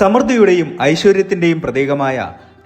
സമൃദ്ധിയുടെയും ഐശ്വര്യത്തിന്റെയും പ്രതീകമായ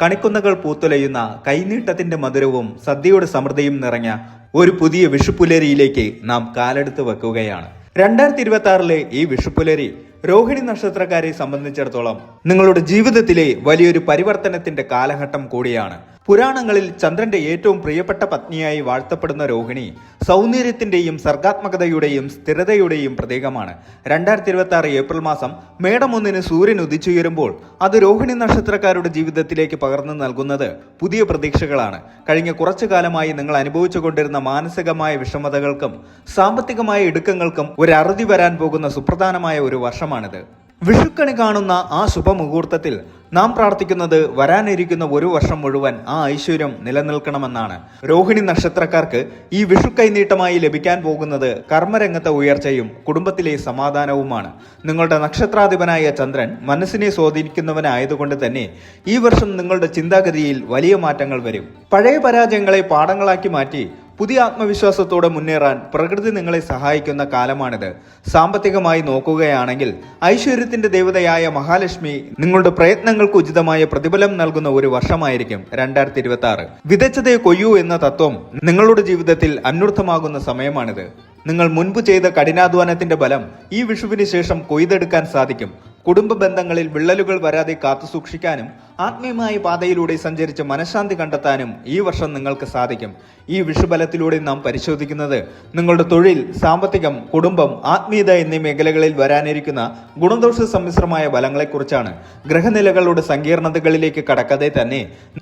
കണിക്കൊന്നകൾ പൂത്തുലയുന്ന കൈനീട്ടത്തിന്റെ മധുരവും സദ്യയുടെ സമൃദ്ധിയും നിറഞ്ഞ ഒരു പുതിയ വിഷുപ്പുലരിയിലേക്ക് നാം കാലെടുത്ത് വെക്കുകയാണ്. 2026 ഈ വിഷുപ്പുലരി രോഹിണി നക്ഷത്രക്കാരെ സംബന്ധിച്ചിടത്തോളം നിങ്ങളുടെ ജീവിതത്തിലെ വലിയൊരു പരിവർത്തനത്തിന്റെ കാലഘട്ടം കൂടിയാണ്. പുരാണങ്ങളിൽ ചന്ദ്രന്റെ ഏറ്റവും പ്രിയപ്പെട്ട പത്നിയായി വാഴ്ത്തപ്പെടുന്ന രോഹിണി സൗന്ദര്യത്തിന്റെയും സർഗാത്മകതയുടെയും സ്ഥിരതയുടെയും പ്രതീകമാണ്. 2026 ഏപ്രിൽ മാസം മേടം 1 സൂര്യൻ ഉദിച്ചുയരുമ്പോൾ അത് രോഹിണി നക്ഷത്രക്കാരുടെ ജീവിതത്തിലേക്ക് പകർന്നു നൽകുന്നത് പുതിയ പ്രതീക്ഷകളാണ്. കഴിഞ്ഞ കുറച്ചു കാലമായി നിങ്ങൾ അനുഭവിച്ചുകൊണ്ടിരുന്ന മാനസികമായ വിഷമതകൾക്കും സാമ്പത്തികമായ ഇടുക്കങ്ങൾക്കും ഒരു അറുതി വരാൻ പോകുന്ന സുപ്രധാനമായ ഒരു വർഷമാണിത്. വിഷുക്കണി കാണുന്ന ആ ശുഭമുഹൂർത്തത്തിൽ നാം പ്രാർത്ഥിക്കുന്നത് വരാനിരിക്കുന്ന ഒരു വർഷം മുഴുവൻ ആ ഐശ്വര്യം നിലനിൽക്കണമെന്നാണ്. രോഹിണി നക്ഷത്രക്കാർക്ക് ഈ വിഷു കൈനീട്ടമായി ലഭിക്കാൻ പോകുന്നത് കർമ്മരംഗത്തെ ഉയർച്ചയും കുടുംബത്തിലെ സമാധാനവുമാണ്. നിങ്ങളുടെ നക്ഷത്രാധിപനായ ചന്ദ്രൻ മനസ്സിനെ സ്വാധീനിക്കുന്നവനായതുകൊണ്ട് തന്നെ ഈ വർഷം നിങ്ങളുടെ ചിന്താഗതിയിൽ വലിയ മാറ്റങ്ങൾ വരും. പഴയ പരാജയങ്ങളെ പാഠങ്ങളാക്കി മാറ്റി പുതിയ ആത്മവിശ്വാസത്തോടെ മുന്നേറാൻ പ്രകൃതി നിങ്ങളെ സഹായിക്കുന്ന കാലമാണിത്. സാമ്പത്തികമായി നോക്കുകയാണെങ്കിൽ ഐശ്വര്യത്തിന്റെ ദേവതയായ മഹാലക്ഷ്മി നിങ്ങളുടെ പ്രയത്നങ്ങൾക്ക് ഉചിതമായ പ്രതിഫലം നൽകുന്ന ഒരു വർഷമായിരിക്കും 2026. വിതച്ചതേ കൊയ്യൂ എന്ന തത്വം നിങ്ങളുടെ ജീവിതത്തിൽ അന്വർത്ഥമാകുന്ന സമയമാണിത്. നിങ്ങൾ മുൻപ് ചെയ്ത കഠിനാധ്വാനത്തിന്റെ ബലം ഈ വിഷുവിന് ശേഷം കൊയ്തെടുക്കാൻ സാധിക്കും. കുടുംബ ബന്ധങ്ങളിൽ വിള്ളലുകൾ വരാതെ കാത്തുസൂക്ഷിക്കാനും ആത്മീയമായ പാതയിലൂടെ സഞ്ചരിച്ച് മനഃശാന്തി കണ്ടെത്താനും ഈ വർഷം നിങ്ങൾക്ക് സാധിക്കും. ഈ വിഷുബലത്തിലൂടെ നാം പരിശോധിക്കുന്നത് നിങ്ങളുടെ തൊഴിൽ, സാമ്പത്തികം, കുടുംബം, ആത്മീയത എന്നീ മേഖലകളിൽ വരാനിരിക്കുന്ന ഗുണദോഷ സമ്മിശ്രമായ ഫലങ്ങളെക്കുറിച്ചാണ്. ഗ്രഹനിലകളുടെ സങ്കീർണതകളിലേക്ക് കടക്കാതെ തന്നെ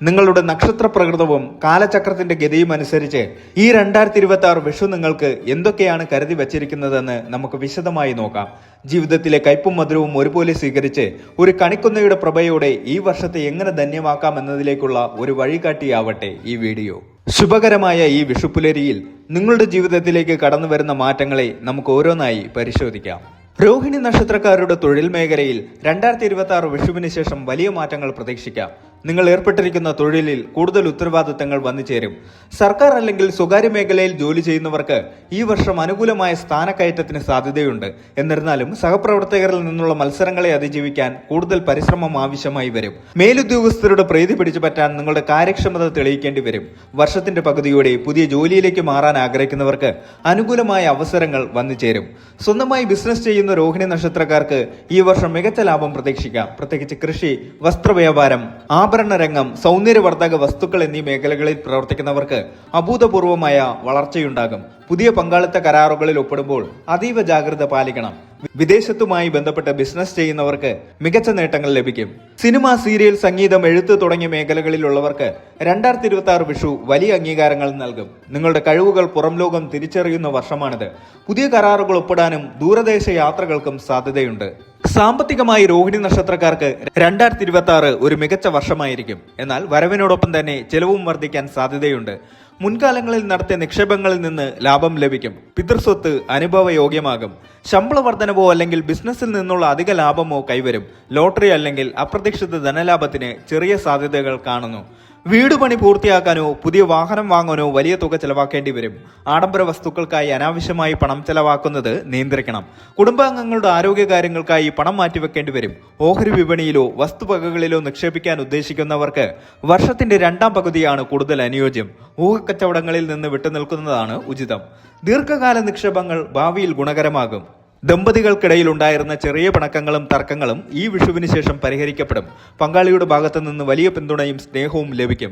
നിങ്ങളുടെ നക്ഷത്ര പ്രകൃതവും കാലചക്രത്തിന്റെ ഗതിയും അനുസരിച്ച് ഈ 2026 വിഷു നിങ്ങൾക്ക് എന്തൊക്കെയാണ് കരുതി വച്ചിരിക്കുന്നതെന്ന് നമുക്ക് വിശദമായി നോക്കാം. ജീവിതത്തിലെ കയ്പും മധുരവും ഒരുപോലെ സ്വീകരിച്ച് ഒരു കണിക്കൊന്നയുടെ പ്രഭയോടെ ഈ വർഷത്തെ എങ്ങനെ ധന്യമാക്കാം എന്നതിലേക്കുള്ള ഒരു വഴികാട്ടിയാവട്ടെ ഈ വീഡിയോ. ശുഭകരമായ ഈ വിഷുപ്പുലരിയിൽ നിങ്ങളുടെ ജീവിതത്തിലേക്ക് കടന്നു വരുന്ന മാറ്റങ്ങളെ നമുക്ക് ഓരോന്നായി പരിശോധിക്കാം. രോഹിണി നക്ഷത്രക്കാരുടെ തൊഴിൽ മേഖലയിൽ 2026 വിഷുവിന് ശേഷം വലിയ മാറ്റങ്ങൾ പ്രതീക്ഷിക്കാം. നിങ്ങൾ ഏർപ്പെട്ടിരിക്കുന്ന തൊഴിലിൽ കൂടുതൽ ഉത്തരവാദിത്തങ്ങൾ വന്നു ചേരും. സർക്കാർ അല്ലെങ്കിൽ സ്വകാര്യ മേഖലയിൽ ജോലി ചെയ്യുന്നവർക്ക് ഈ വർഷം അനുകൂലമായ സ്ഥാനക്കയറ്റത്തിന് സാധ്യതയുണ്ട്. എന്നിരുന്നാലും സഹപ്രവർത്തകരിൽ നിന്നുള്ള മത്സരങ്ങളെ അതിജീവിക്കാൻ കൂടുതൽ പരിശ്രമം ആവശ്യമായി വരും. മേലുദ്യോഗസ്ഥരുടെ പ്രീതി പിടിച്ചു പറ്റാൻ നിങ്ങളുടെ കാര്യക്ഷമത തെളിയിക്കേണ്ടി വരും. വർഷത്തിന്റെ പകുതിയോടെ പുതിയ ജോലിയിലേക്ക് മാറാൻ ആഗ്രഹിക്കുന്നവർക്ക് അനുകൂലമായ അവസരങ്ങൾ വന്നു ചേരും. സ്വന്തമായി ബിസിനസ് ചെയ്യുന്ന രോഹിണി നക്ഷത്രക്കാർക്ക് ഈ വർഷം മികച്ച ലാഭം പ്രതീക്ഷിക്കാം. പ്രത്യേകിച്ച് കൃഷി, വസ്ത്രവ്യാപാരം, ആഭരണ രംഗം, സൗന്ദര്യവർദ്ധക വസ്തുക്കൾ എന്നീ മേഖലകളിൽ പ്രവർത്തിക്കുന്നവർക്ക് അഭൂതപൂർവമായ വളർച്ചയുണ്ടാകും. പുതിയ പങ്കാളിത്ത കരാറുകളിൽ ഒപ്പിടുമ്പോൾ അതീവ ജാഗ്രത പാലിക്കണം. വിദേശത്തുമായി ബന്ധപ്പെട്ട് ബിസിനസ് ചെയ്യുന്നവർക്ക് മികച്ച നേട്ടങ്ങൾ ലഭിക്കും. സിനിമ, സീരിയൽ, സംഗീതം, എഴുത്ത് തുടങ്ങിയ മേഖലകളിലുള്ളവർക്ക് 2026 വിഷു വലിയ അംഗീകാരങ്ങൾ നൽകും. നിങ്ങളുടെ കഴിവുകൾ പുറം ലോകം തിരിച്ചറിയുന്ന വർഷമാണിത്. പുതിയ കരാറുകൾ ഒപ്പിടാനും ദൂരദേശ യാത്രകൾക്കും സാധ്യതയുണ്ട്. സാമ്പത്തികമായി രോഹിണി നക്ഷത്രക്കാർക്ക് 2026 ഒരു മികച്ച വർഷമായിരിക്കും. എന്നാൽ വരവിനോടൊപ്പം തന്നെ ചെലവും വർദ്ധിക്കാൻ സാധ്യതയുണ്ട്. മുൻകാലങ്ങളിൽ നടത്തിയ നിക്ഷേപങ്ങളിൽ നിന്ന് ലാഭം ലഭിക്കും. പിതൃസ്വത്ത് അനുഭവയോഗ്യമാകും. ശമ്പള വർധനവോ അല്ലെങ്കിൽ ബിസിനസ്സിൽ നിന്നുള്ള അധിക ലാഭമോ കൈവരും. ലോട്ടറി അല്ലെങ്കിൽ അപ്രതീക്ഷിത ധനലാഭത്തിന് ചെറിയ സാധ്യതകൾ കാണുന്നു. വീട് പണി പൂർത്തിയാക്കാനോ പുതിയ വാഹനം വാങ്ങാനോ വലിയ തുക ചെലവാക്കേണ്ടി വരും. ആഡംബര വസ്തുക്കൾക്കായി അനാവശ്യമായി പണം ചെലവാക്കുന്നത് നിയന്ത്രിക്കണം. കുടുംബാംഗങ്ങളുടെ ആരോഗ്യകാര്യങ്ങൾക്കായി പണം മാറ്റിവെക്കേണ്ടി വരും. ഓഹരി വിപണിയിലോ വസ്തുവകകളിലോ നിക്ഷേപിക്കാൻ ഉദ്ദേശിക്കുന്നവർക്ക് വർഷത്തിന്റെ 2ാം പകുതിയാണ് കൂടുതൽ അനുയോജ്യം. ഊഹക്കച്ചവടങ്ങളിൽ നിന്ന് വിട്ടുനിൽക്കുന്നതാണ് ഉചിതം. ദീർഘകാല നിക്ഷേപങ്ങൾ ഭാവിയിൽ ഗുണകരമാകും. ദമ്പതികൾക്കിടയിൽ ഉണ്ടായിരുന്ന ചെറിയ പിണക്കങ്ങളും തർക്കങ്ങളും ഈ വിഷുവിന് ശേഷം പരിഹരിക്കപ്പെടും. പങ്കാളിയുടെ ഭാഗത്തു നിന്ന് വലിയ പിന്തുണയും സ്നേഹവും ലഭിക്കും.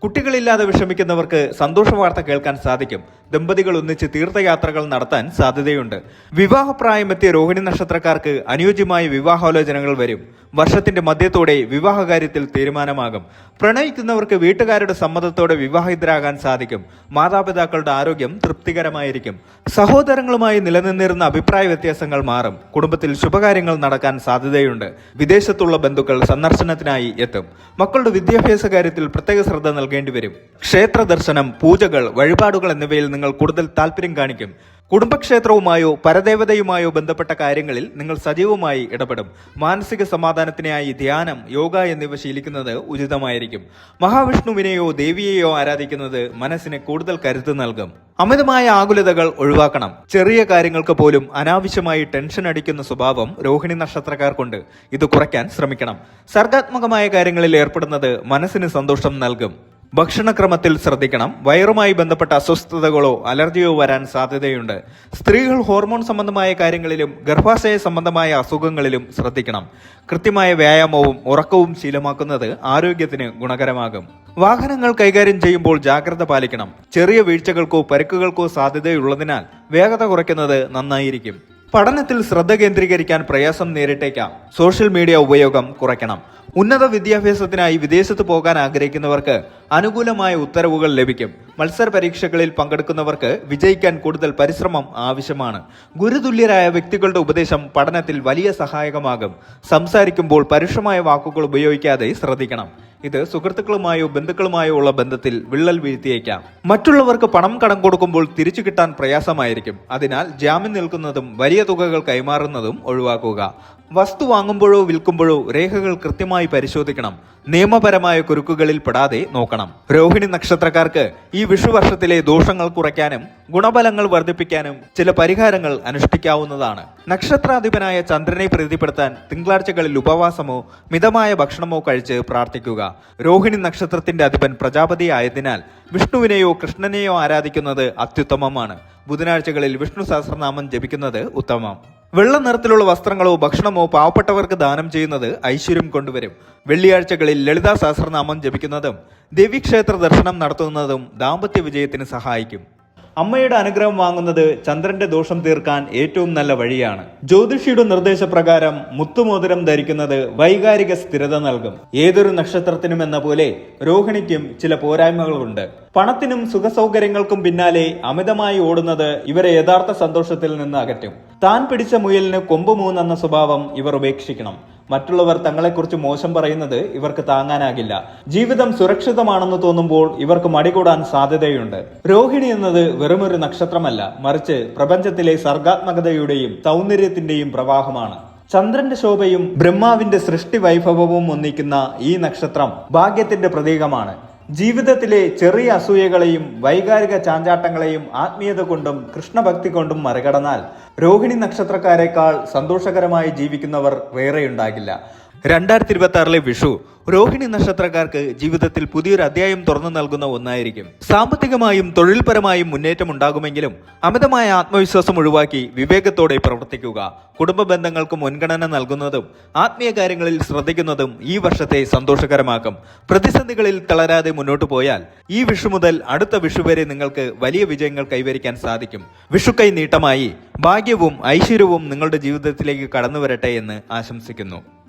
കുട്ടികളില്ലാതെ വിഷമിക്കുന്നവർക്ക് സന്തോഷ വാർത്ത കേൾക്കാൻ സാധിക്കും. ദമ്പതികൾ ഒന്നിച്ച് തീർത്ഥയാത്രകൾ നടത്താൻ സാധ്യതയുണ്ട്. വിവാഹപ്രായമെത്തിയ രോഹിണി നക്ഷത്രക്കാർക്ക് അനുയോജ്യമായ വിവാഹാലോചനകൾ വരും. വർഷത്തിന്റെ മധ്യത്തോടെ വിവാഹകാര്യത്തിൽ തീരുമാനമാകും. പ്രണയിക്കുന്നവർക്ക് വീട്ടുകാരുടെ സമ്മതത്തോടെ വിവാഹിതരാകാൻ സാധിക്കും. മാതാപിതാക്കളുടെ ആരോഗ്യം തൃപ്തികരമായിരിക്കും. സഹോദരങ്ങളുമായി നിലനിന്നിരുന്ന അഭിപ്രായ വ്യത്യാസങ്ങൾ മാറും. കുടുംബത്തിൽ ശുഭകാര്യങ്ങൾ നടക്കാൻ സാധ്യതയുണ്ട്. വിദേശത്തുള്ള ബന്ധുക്കൾ സന്ദർശനത്തിനായി എത്തും. മക്കളുടെ വിദ്യാഭ്യാസ കാര്യത്തിൽ പ്രത്യേക ശ്രദ്ധ നൽകേണ്ടി വരും. ക്ഷേത്ര ദർശനം, പൂജകൾ, വഴിപാടുകൾ എന്നിവയിൽ നിങ്ങൾ കൂടുതൽ താല്പര്യം കാണിക്കും. കുടുംബക്ഷേത്രവുമായോ പരദേവതയുമായോ ബന്ധപ്പെട്ട കാര്യങ്ങളിൽ നിങ്ങൾ സജീവമായി ഇടപെടും. മാനസിക സമാധാനത്തിനായി ധ്യാനം, യോഗ എന്നിവ ശീലിക്കുന്നത് ഉചിതമായിരിക്കും. മഹാവിഷ്ണുവിനെയോ ദേവിയെയോ ആരാധിക്കുന്നത് മനസ്സിന് കൂടുതൽ കരുത്ത് നൽകും. അമിതമായ ആകുലതകൾ ഒഴിവാക്കണം. ചെറിയ കാര്യങ്ങൾക്ക് പോലും അനാവശ്യമായി ടെൻഷൻ അടിക്കുന്ന സ്വഭാവം രോഹിണി നക്ഷത്രക്കാർക്കുണ്ട്. ഇത് കുറയ്ക്കാൻ ശ്രമിക്കണം. സർഗാത്മകമായ കാര്യങ്ങളിൽ ഏർപ്പെടുന്നത് മനസ്സിന് സന്തോഷം നൽകും. ഭക്ഷണക്രമത്തിൽ ശ്രദ്ധിക്കണം. വയറുമായി ബന്ധപ്പെട്ട അസ്വസ്ഥതകളോ അലർജിയോ വരാൻ സാധ്യതയുണ്ട്. സ്ത്രീകൾ ഹോർമോൺ സംബന്ധമായ കാര്യങ്ങളിലും ഗർഭാശയ സംബന്ധമായ അസുഖങ്ങളിലും ശ്രദ്ധിക്കണം. കൃത്യമായ വ്യായാമവും ഉറക്കവും ശീലമാക്കുന്നത് ആരോഗ്യത്തിന് ഗുണകരമാകും. വാഹനങ്ങൾ കൈകാര്യം ചെയ്യുമ്പോൾ ജാഗ്രത പാലിക്കണം. ചെറിയ വീഴ്ചകൾക്കോ പരിക്കുകൾക്കോ സാധ്യതയുള്ളതിനാൽ വേഗത കുറയ്ക്കുന്നത് നന്നായിരിക്കും. പഠനത്തിൽ ശ്രദ്ധ കേന്ദ്രീകരിക്കാൻ പ്രയാസം നേരിട്ടേക്കാം. സോഷ്യൽ മീഡിയ ഉപയോഗം കുറയ്ക്കണം. ഉന്നത വിദ്യാഭ്യാസത്തിനായി വിദേശത്ത് പോകാൻ ആഗ്രഹിക്കുന്നവർക്ക് അനുകൂലമായ ഉത്തരവുകൾ ലഭിക്കും. മത്സര പരീക്ഷകളിൽ പങ്കെടുക്കുന്നവർക്ക് വിജയിക്കാൻ കൂടുതൽ പരിശ്രമം ആവശ്യമാണ്. ഗുരുതുല്യരായ വ്യക്തികളുടെ ഉപദേശം പഠനത്തിൽ വലിയ സഹായകമാകും. സംസാരിക്കുമ്പോൾ പരുഷമായ വാക്കുകൾ ഉപയോഗിക്കാതെ ശ്രദ്ധിക്കണം. ഇത് സുഹൃത്തുക്കളുമായോ ബന്ധുക്കളുമായോ ഉള്ള ബന്ധത്തിൽ വിള്ളൽ വീഴ്ത്തിയേക്കാം. മറ്റുള്ളവർക്ക് പണം കടം കൊടുക്കുമ്പോൾ തിരിച്ചു കിട്ടാൻ പ്രയാസമായിരിക്കും. അതിനാൽ ജാമ്യം നിൽക്കുന്നതും വലിയ തുകകൾ കൈമാറുന്നതും ഒഴിവാക്കുക. വസ്തു വാങ്ങുമ്പോഴോ വിൽക്കുമ്പോഴോ രേഖകൾ കൃത്യമായി പരിശോധിക്കണം. നിയമപരമായ കുരുക്കുകളിൽ പെടാതെ നോക്കണം. രോഹിണി നക്ഷത്രക്കാർക്ക് ഈ വിഷുവർഷത്തിലെ ദോഷങ്ങൾ കുറയ്ക്കാനും ഗുണഫലങ്ങൾ വർദ്ധിപ്പിക്കാനും ചില പരിഹാരങ്ങൾ അനുഷ്ഠിക്കാവുന്നതാണ്. നക്ഷത്രാധിപനായ ചന്ദ്രനെ പ്രീതിപ്പെടുത്താൻ തിങ്കളാഴ്ചകളിൽ ഉപവാസമോ മിതമായ ഭക്ഷണമോ കഴിച്ച് പ്രാർത്ഥിക്കുക. രോഹിണി നക്ഷത്രത്തിന്റെ അധിപൻ പ്രജാപതി ആയതിനാൽ വിഷ്ണുവിനെയോ കൃഷ്ണനെയോ ആരാധിക്കുന്നത് അത്യുത്തമമാണ്. ബുധനാഴ്ചകളിൽ വിഷ്ണു സഹസ്രനാമം ജപിക്കുന്നത് ഉത്തമം. വെള്ള നിറത്തിലുള്ള വസ്ത്രങ്ങളോ ഭക്ഷണമോ പാവപ്പെട്ടവർക്ക് ദാനം ചെയ്യുന്നത് ഐശ്വര്യം കൊണ്ടുവരും. വെള്ളിയാഴ്ചകളിൽ ലളിതാ സഹസ്രനാമം ജപിക്കുന്നതും ദേവീക്ഷേത്ര ദർശനം നടത്തുന്നതും ദാമ്പത്യ വിജയത്തിന് സഹായിക്കും. അമ്മയുടെ അനുഗ്രഹം വാങ്ങുന്നത് ചന്ദ്രന്റെ ദോഷം തീർക്കാൻ ഏറ്റവും നല്ല വഴിയാണ്. ജ്യോതിഷിയുടെ നിർദ്ദേശപ്രകാരം മുത്തുമോതിരം ധരിക്കുന്നത് വൈകാരിക സ്ഥിരത നൽകും. ഏതൊരു നക്ഷത്രത്തിനും എന്ന പോലെ രോഹിണിക്കും ചില പോരായ്മകളുണ്ട്. പണത്തിനും സുഖസൗകര്യങ്ങൾക്കും പിന്നാലെ അമിതമായി ഓടുന്നത് ഇവരെ യഥാർത്ഥ സന്തോഷത്തിൽ നിന്ന് അകറ്റും. താൻ പിടിച്ച മുയലിന് കൊമ്പ് മൂന്നെന്ന സ്വഭാവം ഇവർ ഉപേക്ഷിക്കണം. മറ്റുള്ളവർ തങ്ങളെക്കുറിച്ച് മോശം പറയുന്നത് ഇവർക്ക് താങ്ങാനാകില്ല. ജീവിതം സുരക്ഷിതമാണെന്ന് തോന്നുമ്പോൾ ഇവർക്ക് മടികൂടാൻ സാധ്യതയുണ്ട്. രോഹിണി എന്നത് വെറുമൊരു നക്ഷത്രമല്ല, മറിച്ച് പ്രപഞ്ചത്തിലെ സർഗാത്മകതയുടെയും സൗന്ദര്യത്തിന്റെയും പ്രവാഹമാണ്. ചന്ദ്രന്റെ ശോഭയും ബ്രഹ്മാവിന്റെ സൃഷ്ടി വൈഭവവും ഒന്നിക്കുന്ന ഈ നക്ഷത്രം ഭാഗ്യത്തിന്റെ പ്രതീകമാണ്. ജീവിതത്തിലെ ചെറിയ അസൂയകളെയും വൈകാരിക ചാഞ്ചാട്ടങ്ങളെയും ആത്മീയത കൊണ്ടും കൃഷ്ണഭക്തി കൊണ്ടും മറികടന്നാൽ രോഹിണി നക്ഷത്രക്കാരെക്കാൾ സന്തോഷകരമായി ജീവിക്കുന്നവർ വേറെയുണ്ടാകില്ല. 2026 വിഷു രോഹിണി നക്ഷത്രക്കാർക്ക് ജീവിതത്തിൽ പുതിയൊരു അധ്യായം തുറന്നു നൽകുന്ന ഒന്നായിരിക്കും. സാമ്പത്തികമായും തൊഴിൽപരമായും മുന്നേറ്റം ഉണ്ടാകുമെങ്കിലും അമിതമായ ആത്മവിശ്വാസം ഒഴിവാക്കി വിവേകത്തോടെ പ്രവർത്തിക്കുക. കുടുംബ ബന്ധങ്ങൾക്ക് മുൻഗണന നൽകുന്നതും ആത്മീയ കാര്യങ്ങളിൽ ശ്രദ്ധിക്കുന്നതും ഈ വർഷത്തെ സന്തോഷകരമാക്കും. പ്രതിസന്ധികളിൽ തളരാതെ മുന്നോട്ട് പോയാൽ ഈ വിഷു മുതൽ അടുത്ത വിഷു വരെ നിങ്ങൾക്ക് വലിയ വിജയങ്ങൾ കൈവരിക്കാൻ സാധിക്കും. വിഷുക്കൈ നീട്ടമായി ഭാഗ്യവും ഐശ്വര്യവും നിങ്ങളുടെ ജീവിതത്തിലേക്ക് കടന്നു വരട്ടെ എന്ന് ആശംസിക്കുന്നു.